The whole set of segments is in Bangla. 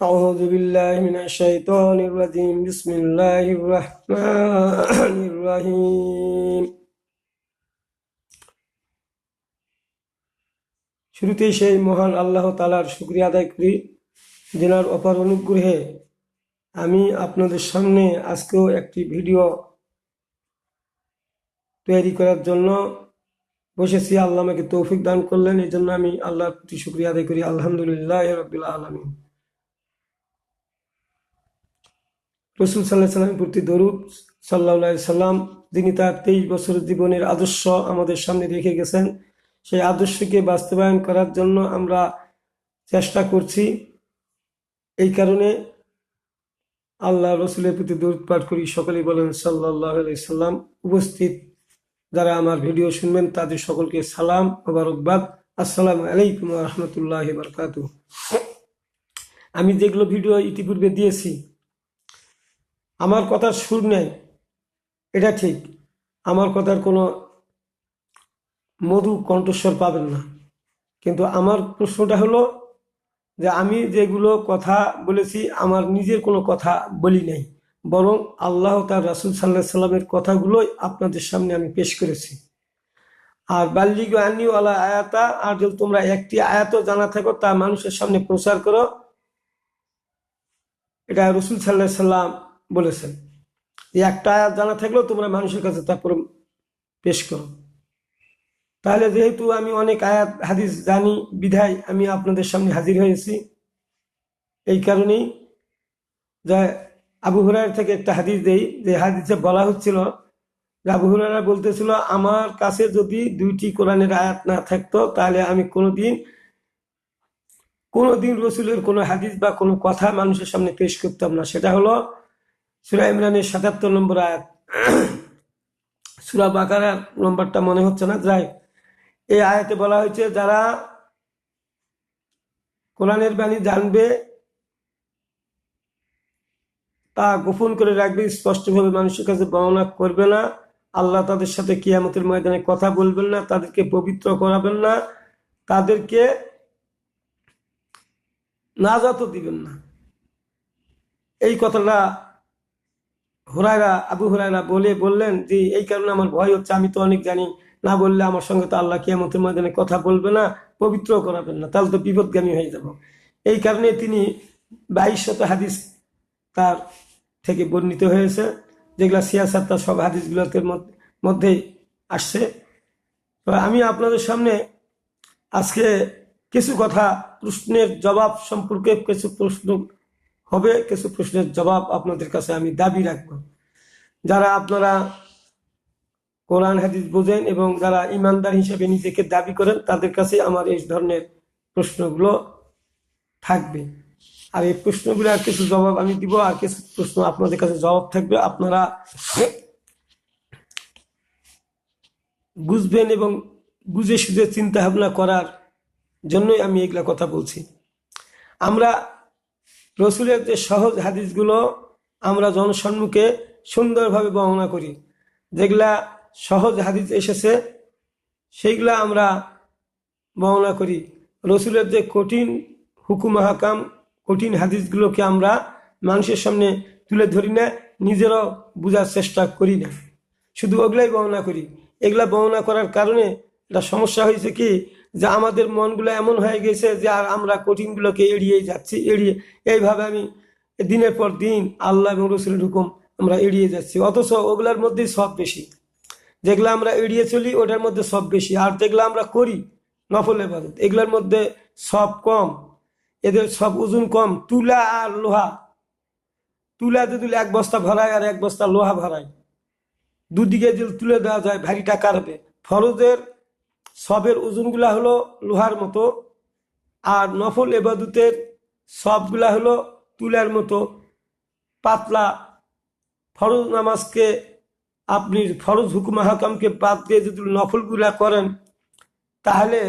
أعوذ بالله من الشيطان الرجيم بسم الله الرحمن الرحيم শুরুতেই সেই মহান আল্লাহ তাআলার শুকরিয়া আদায় করি, যিনার অপার অনুগ্রহে আমি আপনাদের সামনে আজকেও একটি ভিডিও তৈরি করার জন্য বসেছি। আল্লাহ আমাকে তৌফিক দান করলেন, এই জন্য আমি আল্লাহর প্রতি শুকরিয়া আদায় করি। আলহামদুলিল্লাহ রাব্বিল আলামিন। রসুল সাল্লাল্লাহু আলাইহি সাল্লামের প্রতি দরুদ সাল্লাল্লাহু আলাইহি সাল্লাম, যিনি তার 23 বছরের জীবনের আদর্শ আমাদের সামনে রেখে গেছেন। সেই আদর্শকে বাস্তবায়ন করার জন্য আমরা চেষ্টা করছি। এই কারণে আল্লাহ রসুলের প্রতি দরুদ পাঠ করি। সকলেই বলেন সাল্লাল্লাহু আলাইহি সাল্লাম। উপস্থিত যারা আমার ভিডিও শুনবেন তাদের সকলকে সালাম ও মোবারকবাদ। আসসালামু আলাইকুম ওয়া রাহমাতুল্লাহি ওয়া বারাকাতুহু। আমি যেগুলো ভিডিও ইতিপূর্বে দিয়েছি, আমার কথার সুর নেই, এটা ঠিক। আমার কথার কোনো মধু কণ্ঠস্বর পাবেন না, কিন্তু আমার প্রশ্নটা হলো যে আমি যেগুলো কথা বলেছি আমার নিজের কোনো কথা বলি নাই, বরং আল্লাহ তার রাসূল সাল্লাল্লাহু আলাইহি সাল্লামের কথাগুলোই আপনাদের সামনে আমি পেশ করেছি। আর বাল্লিগু আন্নী ওয়ালা আয়াতা, আর যদি তোমরা একটি আয়াতও জানা থাকো তা মানুষের সামনে প্রচার করো, এটা রাসূল সাল্লাল্লাহু আলাইহি সাল্লাম বলেছেন। একটা আয়াত জানা থাকলেও তোমরা মানুষের কাছে তারপর পেশ করো। তাহলে যেহেতু আমি অনেক আয়াত হাদিস জানি বিধায় আমি আপনাদের সামনে হাজির হয়েছি। এই কারণেই যে আবু হুরায়রা থেকে একটা হাদিস দেই, যে হাদিসে বলা হচ্ছিল যে আবু হুরায়রা বলতেছিল, আমার কাছে যদি 2টি কোরআনের আয়াত না থাকতো তাহলে আমি কোনোদিন রসুলের কোনো হাদিস বা কোনো কথা মানুষের সামনে পেশ করতাম না। সেটা হলো সূরা ইমরানের 77 নম্বর আয়াত। সূরা বাকারার নম্বরটা মনে হচ্ছে না, যাই এই আয়াতে বলা হয়েছে, যারা কোরআনের বাণী জানবে তা গোপন করে রাখবে, স্পষ্টভাবে মানুষের কাছে বর্ণনা করবে না, আল্লাহ তাদের সাথে কিয়ামতের ময়দানে কথা বলবেন না, তাদেরকে পবিত্র করাবেন না, তাদেরকে নাজাতও দিবেন না। এই কথাটা আবু হুরায়রা বললেন যে এই কারণে আমার ভয় হচ্ছে, আমি তো অনেক জানি, না বললে আমার সঙ্গে তো আল্লাহ কিয়ামতের ময়দানে কথা বলবে না, পবিত্র করাবেন না, তাহলে তো বিপদগামী হয়ে যাব। এই কারণে তিনি 2200 হাদিস তার থেকে বর্ণিত হয়েছে, যেগুলা সিয়াসাত সব হাদিসগুলোর মধ্যেই আসছে। তো আমি আপনাদের সামনে আজকে কিছু কথা, প্রশ্নের জবাব সম্পর্কে কিছু প্রশ্ন হবে, কিছু প্রশ্নের জবাব আপনাদের কাছে আমি দাবি রাখবো। যারা আপনারা কোরআন হাদিস বোঝেন এবং যারা ইমানদার হিসেবে নিজেকে দাবি করেন, তাদের কাছে আমার এই ধরনের প্রশ্নগুলো থাকবে। আর এই প্রশ্নগুলোর কিছু জবাব আমি দিব, আর কিছু প্রশ্ন আপনাদের কাছে জবাব থাকবে। আপনারা বুঝবেন এবং বুঝে সুঝে চিন্তা ভাবনা করার জন্যই আমি এগুলা কথা বলছি। আমরা রসুলের যে সহজ হাদিসগুলো আমরা জনসম্মুখে সুন্দরভাবে বর্ণনা করি, যেগুলা সহজ হাদিস এসেছে সেইগুলা আমরা বর্ণনা করি। রসুলের যে কঠিন হুকুম হাকাম, কঠিন হাদিসগুলোকে আমরা মানুষের সামনে তুলে ধরি না, নিজেরাও বোঝার চেষ্টা করি না, শুধু ওগুলাই বর্ণনা করি। এগুলা বর্ণনা করার কারণে একটা সমস্যা হয়েছে কি, যে আমাদের মনগুলো এমন হয়ে গেছে যে আর আমরা কঠিনগুলোকে এড়িয়ে যাচ্ছি। এইভাবে আমি দিনের পর দিন আল্লাহ এবং রসুলের হুকুম আমরা এড়িয়ে যাচ্ছি, অথচ ওগুলার মধ্যেই সব বেশি। যেগুলো আমরা এড়িয়ে চলি ওটার মধ্যে সব বেশি, আর যেগুলো আমরা করি নফল ইবাদত এগুলোর মধ্যে সব কম, এদের সব ওজন কম। তুলা আর লোহা, তুলা যদি 1 বস্তা ভরায় আর 1 বস্তা লোহা ভরায়, দুদিকে যদি তুলে দেওয়া যায় ভারীটা কারবে। ফরজের সবের ওজনগুলা হলো লোহার মতো, আর নফল ইবাদতের সবগুলা হলো তুলার মতো পাতলা। ফরজ নামাজকে আপনি ফরজ হুকুম হাকামকে বাদ দিয়ে যদি নফলগুলা করেন, তাহলে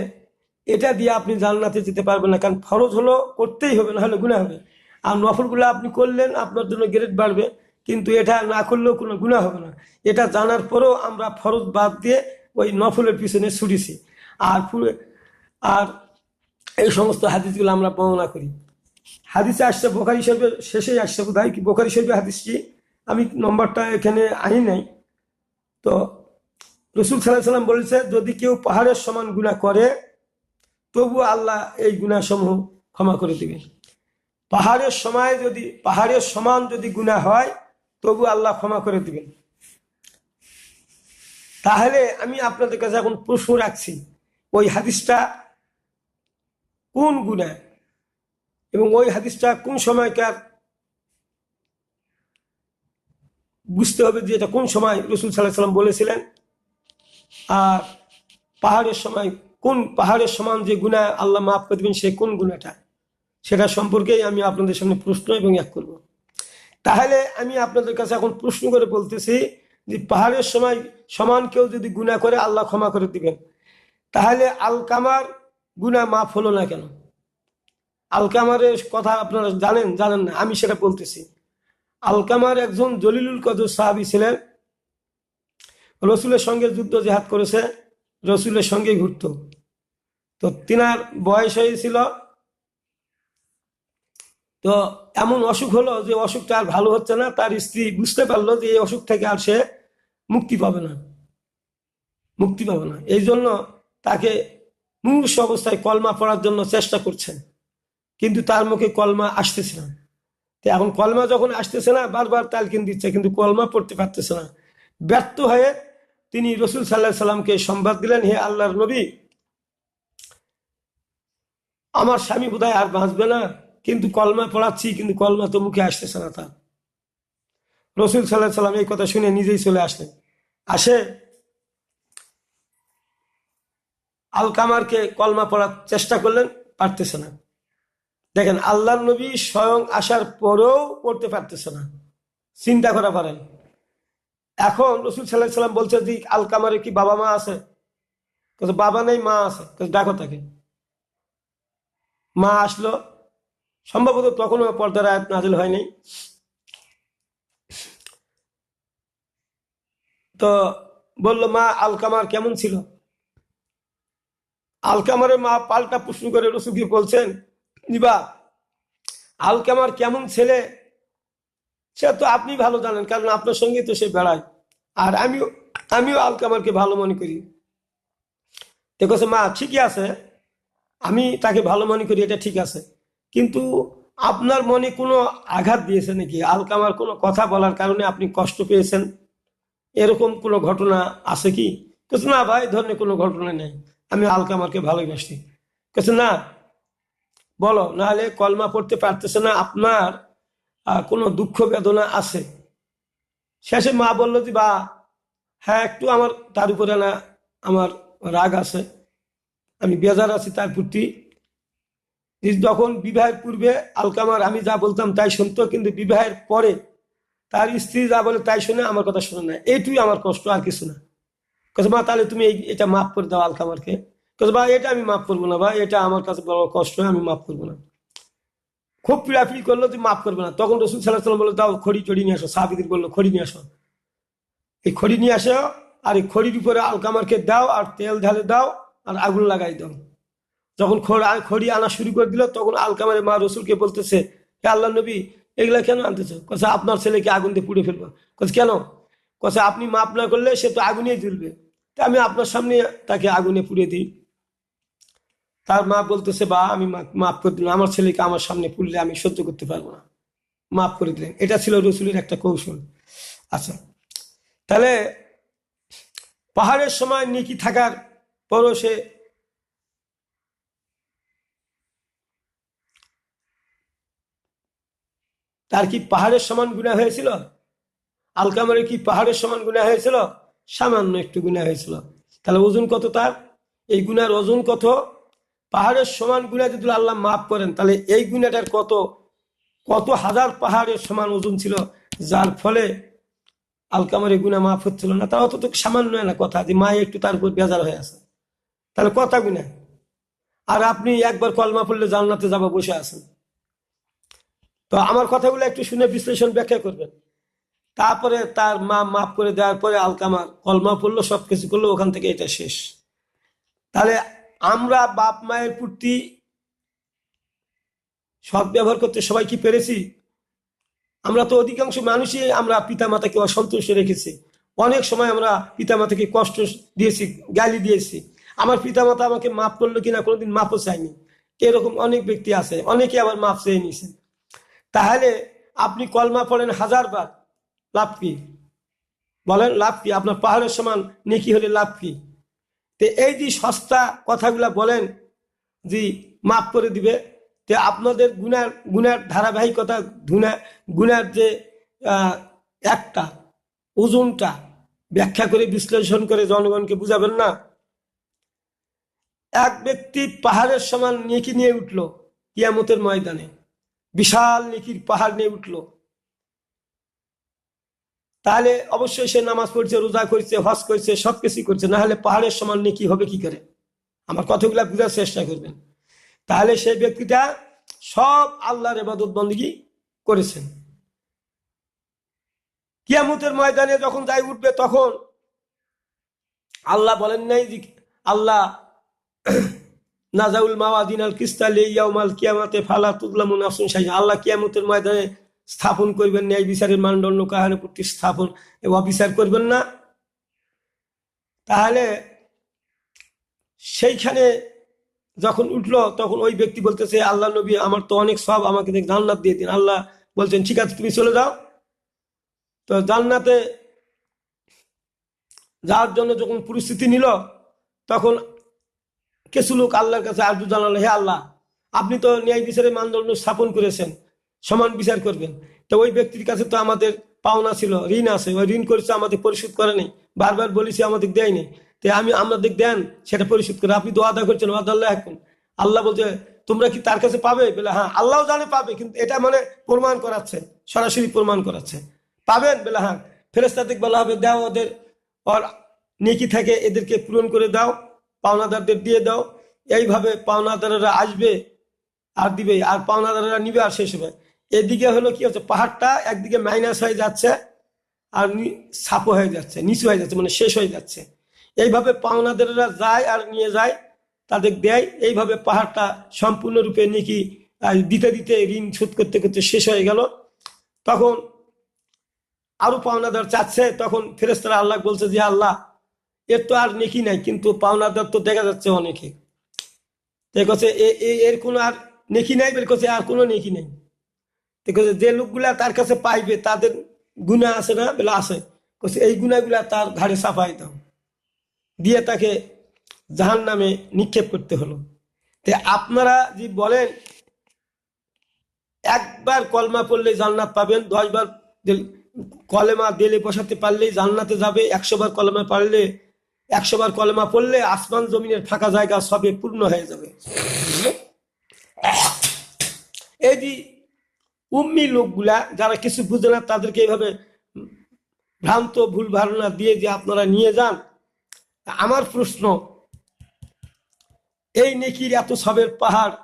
এটা দিয়ে আপনি জান্নাতে যেতে পারবেন না, কারণ ফরজ হলো করতেই হবে, না হলে গুনাহ হবে। আর নফলগুলো আপনি করলেন আপনার জন্য গ্রেড বাড়বে, কিন্তু এটা না করলেও কোনো গুনাহ হবে না। এটা জানার পরেও আমরা ফরজ বাদ দিয়ে ওই নফলের পিছনে ছুটেছি। আর এই সমস্ত হাদিসগুলো আমরা বর্ণনা করি। হাদিসে আসছে, বোখারী শরীফের শেষে আসছে বোধহয়, কি বোখারী শরীফের হাদিসটি, আমি নম্বরটা এখানে আনি নাই। তো রসুল সাল্লাল্লাহু আলাইহি সাল্লাম বলেছে, যদি কেউ পাহাড়ের সমান গুনাহ করে তবু আল্লাহ এই গুনাহসমূহ ক্ষমা করে দিবেন। পাহাড়ের সমান যদি গুনাহ হয় তবু আল্লাহ ক্ষমা করে দিবেন। তাহলে আমি আপনাদের কাছে এখন প্রশ্ন রাখছি, ওই হাদিসটা কোন গুনাহ এবং ওই হাদিসটা কোন সময়কার, বুঝতে হবে যে এটা কোন সময় রসুল সাল্লাল্লাহু আলাইহি সাল্লাম বলেছিলেন। আর পাহাড়ের সমান যে গুনাহ আল্লাহ মাফ করে দিবেন, সে কোন গুনাহটা, সেটা সম্পর্কেই আমি আপনাদের সামনে প্রশ্ন এবং এক করব। তাহলে আমি আপনাদের কাছে এখন প্রশ্ন করে বলতেছি যে পাহাড়ের সমান কেউ যদি গুনাহ করে আল্লাহ ক্ষমা করে দিবেন, তাহলে আলকামার গুনাহ মাফ হলো না কেন? আলকামারের কথা আপনারা জানেন না, আমি সেটা বলতেছি। আলকামার একজন জলিলুল কদর সাহাবী ছিলেন, রসুলের সঙ্গে যুদ্ধ জেহাদ করেছে, রসুলের সঙ্গে ঘুরত। তো তিনার বয়স হয়েছিল, তো এমন অসুখ হলো যে অসুখটা আর ভালো হচ্ছে না। তার স্ত্রী বুঝতে পারলো যে এই অসুখ থেকে আর সে মুক্তি পাবে না। এই জন্য তাকে মুমূর্ষু অবস্থায় কলমা পড়ার জন্য চেষ্টা করছেন, কিন্তু তার মুখে কলমা আসতেছে না। তো এখন কলমা যখন আসতেছে না, বারবার তালকিন দিচ্ছে, কিন্তু কলমা পড়তে পারতেছে না। ব্যর্থ হয়ে তিনি রসুল সাল্লাল্লাহু আলাইহি সাল্লামকে সংবাদ দিলেন, হে আল্লাহর নবী, আমার স্বামী বোধহয় আর বাঁচবে না, কিন্তু কলমা পড়াচ্ছি, কিন্তু কলমা তো মুখে আসতেছে না তার। রসুল সাল্লাল্লাহু আলাইহি সাল্লাম এই কথা শুনে নিজেই চলে আসলেন। আসে আলকামারকে কলমা পড়ার চেষ্টা করলেন, পারতেছে না। দেখেন, আল্লাহর নবী স্বয়ং আসার পরেও পড়তে পারতেছে না, চিন্তা করা পারেন। এখন রসুল সাল্লাল্লাহু আলাইহি সাল্লাম বলছে যে আলকামারের কি বাবা মা আছে? বাবা নেই, মা আছে, ডাকো তাকে। মা আসলো, সম্ভবত তখনও পর্দার আয়াত নাযিল হয়নি। তো বলল, মা, আলকামার কেমন ছিল? আলকামারের মা পাল্টা প্রশ্ন করে রসুলকে বলছেন, নিবা আলকামার কেমন ছেলে সে তো আপনি ভালো জানেন, কারণ আপনার সঙ্গে তো সে বেড়ায়, আর আমিও আলকামারকে ভালো মনে করি। দেখো মা, ঠিকই আছে, আমি তাকে ভালো মনে করি, এটা ঠিক আছে, কিন্তু আপনার মনে কোনো আঘাত দিয়েছে নাকি? আলকামার কোনো কথা বলার কারণে আপনি কষ্ট পেয়েছেন, এরকম কোনো ঘটনা আছে কি? না ভাই, ধরনের কোনো ঘটনা নেই, আমি আলকামারকে ভালোবাসি। না, বলো, নাহলে কলমা পড়তে পারতেছে না, আপনার কোনো দুঃখ বেদনা আছে? শেষে মা বললো যে, বা হ্যাঁ, একটু আমার তার উপরে না আমার রাগ আছে, আমি বেজার আছি তার প্রতি। যখন বিবাহের পূর্বে আলকামার আমি যা বলতাম তাই শুনতো, কিন্তু বিবাহের পরে তার স্ত্রী যা বলে তাই শুনে আমার কথা শুনে না, এইটুই আমার কষ্ট, আর কিছু না। মা, তাহলে তুমি এটা মাফ করে দাও আলকামারকে। বা এটা আমি মাফ করবো না, বা এটা আমার কাছে বড় কষ্ট, আমি মাফ করবো না। খুব পিড়াপিড়ি করলো যে মাফ করবে না। তখন রসুল সাল্লাল্লাহু আলাইহি ওয়াসাল্লাম বললো, দাও খড়ি টড়ি নিয়ে আসো। সাহাবীদের বললো, খড়ি নিয়ে আসো, এই খড়ি নিয়ে আসো, আর এই খড়ির উপরে আলকামারকে দাও, আর তেল ঢালে দাও, আর আগুন লাগাই দাও। যখন খড়ি আনা শুরু করে দিল, তখন আলকামারের মা রসুলকে বলতেছে, হে আল্লাহ নবী, এগুলা কেন আনতেছো? আপনার ছেলেকে আগুন দিয়ে পুড়ে ফেলবো। কেন? আপনি মাফ না করলে সে তো আগুনেই জ্বলবে, তা আমি আপনার সামনে তাকে আগুনে পুড়ে দিই। তার মা বলতেছে, বা আমি মাফ করে দিলাম, আমার ছেলেকে আমার সামনে পুড়লে আমি সহ্য করতে পারবো না, মাফ করে দিলেন। এটা ছিল রসুলের একটা কৌশল। আচ্ছা, তাহলে পাহাড়ের সময় নেকি থাকার পরও সে তার কি পাহাড়ের সমান গুনাহ হয়েছিল? আলকামারের কি পাহাড়ের সমান গুনাহ হয়েছিল? সামান্য একটু গুনাহ হয়েছিল। তাহলে ওজন কত তার? এই গুনার ওজন কত? পাহাড়ের সমান গুনাহ যদি আল্লাহ মাফ করেন, তাহলে এই গুনাহটার কত কত হাজার পাহাড়ের সমান ওজন ছিল, যার ফলে আলকামারের গুনাহ মাফ হচ্ছিল না। তাও তো সামান্য না কথা, যে মা একটু তার উপর বেজার হয়ে আছে, তাহলে কথা গুনাহ। আর আপনি একবার কলমা পড়লে জান্নাতে যাবো বসে আছেন। তো আমার কথাগুলো একটু শুনে বিশ্লেষণ ব্যাখ্যা করবেন। তারপরে তার মা মাফ করে দেওয়ার পরে আলকামার কলমা পড়লো, সবকিছু করলো, ওখান থেকে এটা শেষ। তাহলে আমরা বাপ মায়ের প্রতি সৎ ব্যবহার করতে সবাই কি পেরেছি? আমরা তো অধিকাংশ মানুষই আমরা পিতামাতাকে অসন্তুষ্ট রেখেছি। অনেক সময় আমরা পিতামাতাকে কষ্ট দিয়েছি, গালি দিয়েছি। আমার পিতামাতা আমাকে মাফ করলো কিনা কোনোদিন মাফও চাইনি। এরকম অনেক ব্যক্তি আছে, অনেকে আবার মাফ চেয়ে নিয়েছেন। তাহলে আপনি কলমা পড়েন 1000 বার, লাভ কি? বলেন লাভ কি? আপনার পাহাড়ের সমান নেকি হলে লাভ কি? তো এই যে সস্তা কথাগুলা বলেন যে মাফ করে দিবে, তো আপনাদের গুনার ধারাবাহিকতা, গুনার যে একটা ওজনটা ব্যাখ্যা করে বিশ্লেষণ করে জনগণকে বুঝাবেন না? এক ব্যক্তি পাহাড়ের সমান নেকি নিয়ে উঠলো কিয়ামতের ময়দানে, বিশাল নেকির পাহাড় নিয়ে উঠলো, তাহলে অবশ্যই সে নামাজ পড়ছে, রোজা করছে, হজ করছে, সবকিছু করছে, না হলে পাহাড়ের সমান নেকি হবে কি করে? আমার কথাগুলা বুঝার চেষ্টা করবেন। তাহলে সেই ব্যক্তিটা সব আল্লাহর ইবাদত বন্দেগী করেছেন। কিয়ামতের ময়দানে যখন যাই উঠবে, তখন আল্লাহ বলেন নাই যে আল্লাহ নাজাউল মাওয়াদিন আল কিস্তা লিয়াউমাল কিয়ামাতে ফালা তুযলামু নাফসুন শাইআ, আল্লাহ কিয়ামতের ময়দানে স্থাপন করবেন ন্যায় বিচারের মানদণ্ড, কাহারে প্রতি স্থাপন এবং অবিচার করবেন না। তাহলে সেইখানে যখন উঠলো, তখন ওই ব্যক্তি বলতেছে, আল্লাহ নবী, আমার তো অনেক সব, আমাকে জান্নাত দিয়ে দিন। আল্লাহ বলছেন, ঠিক আছে, তুমি চলে যাও। তো জান্নাতে যাওয়ার জন্য যখন পরিস্থিতি নিল, তখন কিছু লোক আল্লাহর কাছে আরজু জানালো, হে আল্লাহ, আপনি তো ন্যায় বিচারের মানদণ্ড স্থাপন করেছেন, সমান বিচার করবেন। তো ওই ব্যক্তির কাছে তো আমাদের পাওনা ছিল, ঋণ আছে, ওই ঋণ করেছে, আমাদের পরিশোধ করে নেই, বারবার বলেছি, আমাদের দেয় নেই। তো আমাদের দেন, সেটা পরিশোধ করে। আপনি তো ওয়াদা করছেন, ওয়াদা আল্লাহ এখন। আল্লাহ বলছে, তোমরা কি তার কাছে পাবে? বলে হ্যাঁ। আল্লাহ জানে পাবে, কিন্তু এটা মানে প্রমাণ করাচ্ছে, সরাসরি প্রমাণ করাচ্ছে পাবেন। বলে হ্যাঁ। ফেরেশতাদের বলা হবে, দাও ওদের, ওর নেকি থাকে এদেরকে পূরণ করে দাও, পাওনাদারদের দিয়ে দাও। এইভাবে পাওনাদারেরা আসবে আর দিবে, আর পাওনাদারেরা নিবে, আর শেষ হবে। এদিকে হলো কি হচ্ছে, পাহাড়টা একদিকে মাইনাস হয়ে যাচ্ছে, আর ছাপো হয়ে যাচ্ছে, নিচু হয়ে যাচ্ছে, মানে শেষ হয়ে যাচ্ছে। এইভাবে পাওনাদারেরা যায় আর নিয়ে যায়, তাদের দেয়। এইভাবে পাহাড়টা সম্পূর্ণরূপে নেকি দিতে দিতে, ঋণ শোধ করতে করতে শেষ হয়ে গেল। তখন আরো পাওনাদার চাচ্ছে। তখন ফেরেশতারা আল্লাহ বলছে যে, আল্লাহ, এর তো আর নেকি নাই, কিন্তু পাওনাদার তো দেখা যাচ্ছে অনেকে। দেখছে এর কোনো আর নেকি নাই, বের করছে আর কোনো নেকি নেই। দেখছে যে লোকগুলা তার কাছে পাইবে, তাদের গুনাহ আছে না? বলে আছে। করছে এই গুনাহগুলা তার ঘাড়ে চাপাই দাও, দিয়ে তাকে জাহান্নামে নিক্ষেপ করতে হলো। তে আপনারা যে বলেন একবার কলমা পড়লে জান্নাত পাবেন, 10 বার কলেমা দিলে বসাতে পারলেই জান্নাতে যাবে, 100 বার কলেমা পারলে, 100 বার কলেমা পড়লে আসমান জমিনের ফাঁকা জায়গা সবে পূর্ণ হয়ে যাবে। এই যে উম্মি লোকগুলা, যারা কিছু বুঝে না, তাদেরকে এইভাবে ভ্রান্ত ভুল ধারণা দিয়ে যে আপনারা নিয়ে যান। আমার প্রশ্ন, এই নেকির এত সবের পাহাড়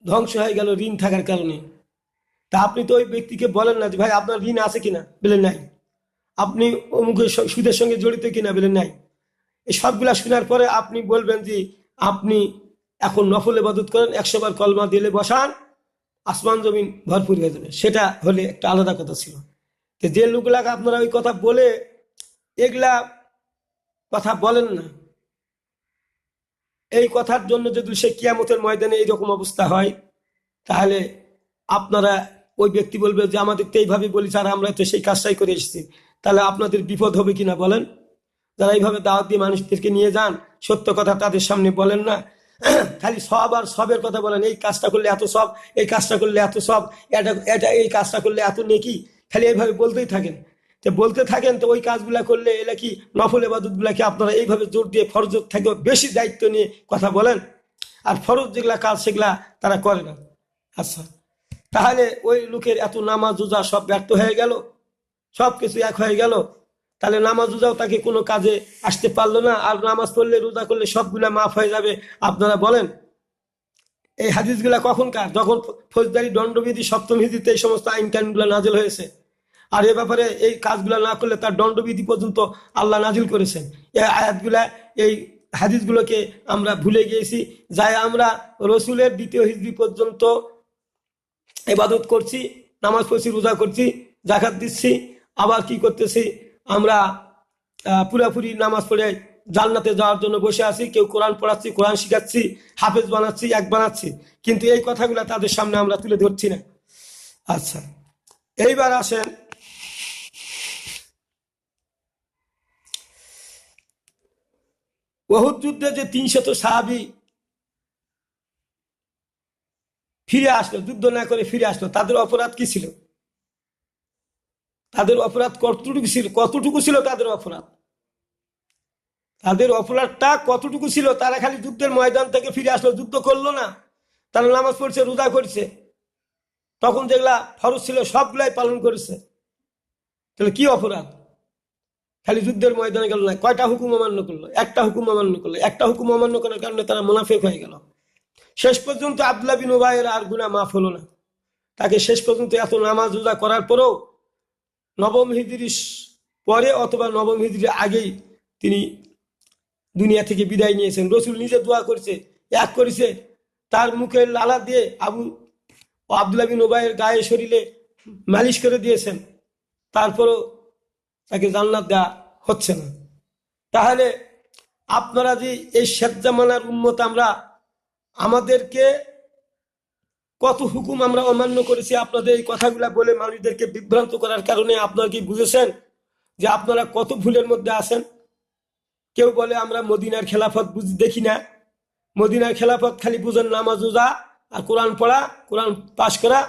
ধ্বংস হয়ে গেল ঋণ থাকার কারণে। তা আপনি তো ওই ব্যক্তিকে বলেন না যে, ভাই আপনার ঋণ আছে কিনা? বলেন নাই। আপনি অমুকের সুদের সঙ্গে জড়িত কিনা? বলেন নাই। এই সবগুলা শোনার পরে আপনি বলবেন যে আপনি এখন নফল ইবাদত করেন, 100 বার কলমা দিলে বসান, আসমান জমিন ভরপুর হয়ে যাবে। সেটা হলে একটা আলাদা কথা ছিল। যে লোকগুলাকে আপনারা ওই কথা বলে এগুলা কথা বলেন না, এই কথার জন্য যদি সে কিয়ামতের ময়দানে এইরকম অবস্থা হয়, তাহলে আপনারা, ওই ব্যক্তি বলবে যে আমাদের তো এইভাবে বলি, আর আমরা তো সেই কাজটাই করে এসেছি। তাহলে আপনাদের বিপদ হবে কিনা বলেন? যারা এইভাবে দাওয়াত দিয়ে মানুষদেরকে নিয়ে যান, সত্য কথা তাদের সামনে বলেন না, খালি সব আর সবের কথা বলেন। এই কাজটা করলে এত সব, এই কাজটা করলে এত সব, এটা এই কাজটা করলে এত নেকি, খালি এইভাবে বলতেই থাকেন। তো বলতে থাকেন, তো ওই কাজগুলা করলে এলা কি নফল ইবাদত গুলাকে আপনারা এইভাবে জোর দিয়ে ফরজ থেকে বেশি দায়িত্ব নিয়ে কথা বলেন, আর ফরজ যেগুলা কাজ সেগুলা তারা করে না। আচ্ছা, তাহলে ওই লোকের এত নামাজ রোজা সব ব্যর্থ হয়ে গেল, সব কিছু এক হয়ে গেল। তাহলে নামাজ রোজাও তাকে কোনো কাজে আসতে পারলো না, আর নামাজ পড়লে রোজা করলে সবগুলা মাফ হয়ে যাবে। আপনারা বলেন এই হাদিসগুলা কখনকার? যখন ফৌজদারি দণ্ডবিধি 7ম হিজরিতে এই সমস্ত আইন কানুনগুলো নাজিল হয়েছে। আর এ ব্যাপারে এই কাজগুলা না করলে তার দণ্ডবিধি পর্যন্ত আল্লাহ নাজিল করেছেন। এই আয়াতগুলা এই হাদিসগুলোকে আমরা ভুলে গিয়েছি, যাই আমরা রসুলের দ্বিতীয় হিজরি পর্যন্ত ইবাদত করছি, নামাজ পড়ছি, রোজা করছি, জাকাত দিচ্ছি, আবার কি করতেছি আমরা পুরাপুরি নামাজ পড়ে জান্নাতে যাওয়ার জন্য বসে আছি। কেউ কোরআন পড়াচ্ছি, কোরআন শিখাচ্ছি, হাফেজ বানাচ্ছি, এক বানাচ্ছি, কিন্তু এই কথাগুলো তাদের সামনে আমরা তুলে ধরছি না। আচ্ছা, এইবার আসেন উহুদ যুদ্ধে যে 300 সাহাবী ফিরে আসলো, যুদ্ধ না করে ফিরে আসলো, তাদের অপরাধ কি ছিল? তাদের অপরাধ কতটুকু ছিল তাদের অপরাধ? তাদের অপরাধটা কতটুকু ছিল? তারা খালি যুদ্ধের ময়দান থেকে ফিরে আসলো, যুদ্ধ করলো না। তারা নামাজ পড়ছে, রোজা করছে, তখন যেগুলা ফরজ ছিল সবগুলাই পালন করেছে। তাহলে কি অপরাধ? খালি যুদ্ধের ময়দানে গেল না, কয়টা হুকুম অমান্য করলো? একটা হুকুম অমান্য করলো। একটা হুকুম অমান্য করার কারণে তারা মুনাফিক হয়ে গেল। শেষ পর্যন্ত আব্দুল্লাহ বিন উবাইয়ের আর গুনাহ মাফ হলো না। তাকে শেষ পর্যন্ত এত নামাজ রোজা করার পরেও নবম হিজরির পরে অথবা নবম হিজরির আগেই তিনি দুনিয়া থেকে বিদায় নিয়েছেন। রসুল নিজে দোয়া করছে, এক করেছে, তার মুখের লালা দিয়ে আব্দুল্লাহ বিন উবাইয়ের গায়ে শরীরে মালিশ করে দিয়েছেন, তারপরও তাকে জান্নাত দেওয়া হচ্ছে না। তাহলে আপনারা যে এই শেখ জামানার উম্মত, আমরা আমাদেরকে কত হুকুম আমরা অমান্য করেছি আপনাদের এই কথাগুলা বলে মানুষদেরকে বিভ্রান্ত করার কারণে। আপনারা কি বুঝেছেন যে আপনারা কত ভুলের মধ্যে আছেন? কেউ বলে আমরা মদিনার খেলাফত দেখি না। মদিনার খেলাফত খালি বুঝেন নামাজ রোজা আর কোরআন পড়া, কোরআন পাশ করা,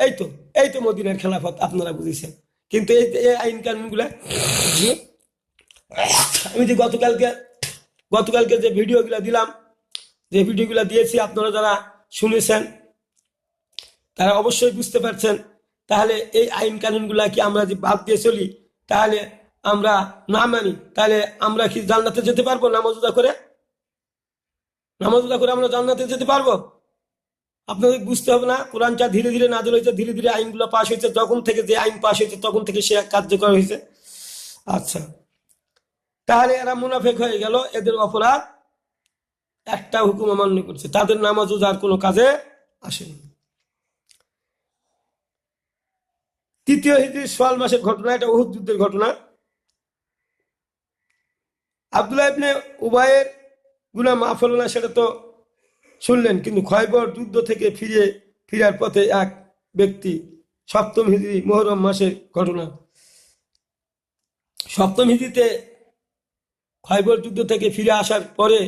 এই তো মদিনার খেলাফত আপনারা বুঝেছেন। কিন্তু এই আইন কানুনগুলা, আমি যে গতকালকে যে ভিডিওগুলা দিলাম, যে ভিডিওগুলা দিয়েছি, আপনারা যারা শুনেছেন তারা অবশ্যই বুঝতে পারছেন। তাহলে এই আইন কানুনগুলা কি আমরা যে বাদ দিয়ে চলি, তাহলে আমরা না মানি, তাহলে আমরা কি জান্নাতে যেতে পারবো? নামাজ রোজা করে আমরা জান্নাতে যেতে পারবো? আপনাদের বুঝতে হবে না? কোরআনটা ধীরে ধীরে নাযিল হয়েছে, ধীরে ধীরে আইনগুলো পাশ হয়েছে। যখন থেকে যে আইন পাশ হয়েছে তখন থেকে সে কার্যকর হয়েছে। আচ্ছা, তাহলে এরা মুনাফিক হয়ে গেল। এদের অপরাধ একটা হুকুম অমান্য করছে, তাদের নামাজ রোজার কোনো কাজে আসেনি। তৃতীয় হিজরি শাওয়াল মাসের ঘটনা, এটা উহুদ যুদ্ধের ঘটনা। আব্দুল্লাহ ইবনে উবাইয়ের গুনাহ মাফ হলো না, সেটা তো শুনলেন। কিন্তু খয়বর যুদ্ধ থেকে ফিরার পথে এক ব্যক্তি, সপ্তম হিজরি মুহররম মাসের ঘটনা। সপ্তম হিজরিতে খয়বর যুদ্ধ থেকে ফিরে আসার পরে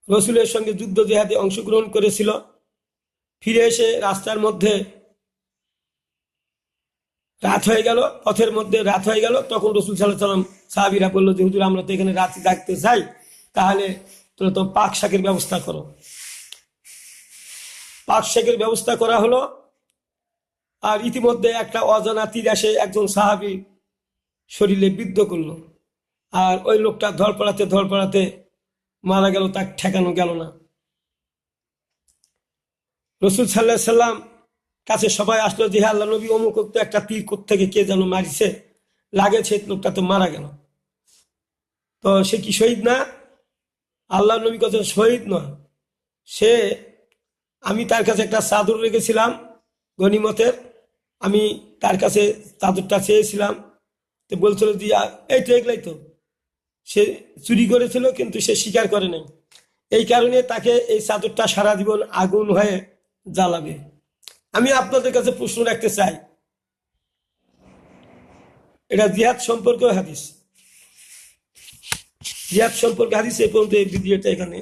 রসুলের সঙ্গে যুদ্ধ জিহাদে অংশগ্রহণ করেছিল। ফিরে এসে রাস্তার মধ্যে রাত হয়ে গেল, পথের মধ্যে রাত হয়ে গেল। তখন রসুল সাল্লাল্লাহু আলাইহি ওয়াসাল্লাম সাহাবীরা বলল যে হুজুর, আমরা তো এখানে রাতে থাকতে চাই, তাহলে তোমরা তো পাক শাকের ব্যবস্থা করো। পাক শাকের ব্যবস্থা করা হলো। আর ইতিমধ্যে একটা অজানা তীর এসে একজন সাহাবী শরীরে বিদ্ধ করলো, আর ওই লোকটা ধরপড়াতে মারা গেল, তাকে ঠেকানো গেল না। রসুল সাল্লাল্লাহু আলাইহি ওয়াসাল্লাম কাছে সবাই আসলো যে, আল্লাহ নবী, অমুক তো একটা তীর থেকে কে যেন মারিছে, লাগেছে, লোকটা তো মারা গেল। তো সে কি শহীদ না? আল্লাহ নবী কাছে শহীদ নয়, সে, আমি তার কাছে একটা চাদর রেখেছিলাম গনিমতের, আমি তার কাছে চাদরটা চেয়েছিলাম, তো বলছিল যে এগুলাই তো। সে চুরি করেছিল, কিন্তু সে স্বীকার করে নাই। এই কারণে তাকে এই চাদরটা সারা জীবন আগুন হয়ে জ্বালাবে। আমি আপনাদের কাছে প্রশ্ন রাখতে চাই, এটা জিহাদ সম্পর্কে হাদিস, এই পর্যন্ত এই ভিডিওটা এখানে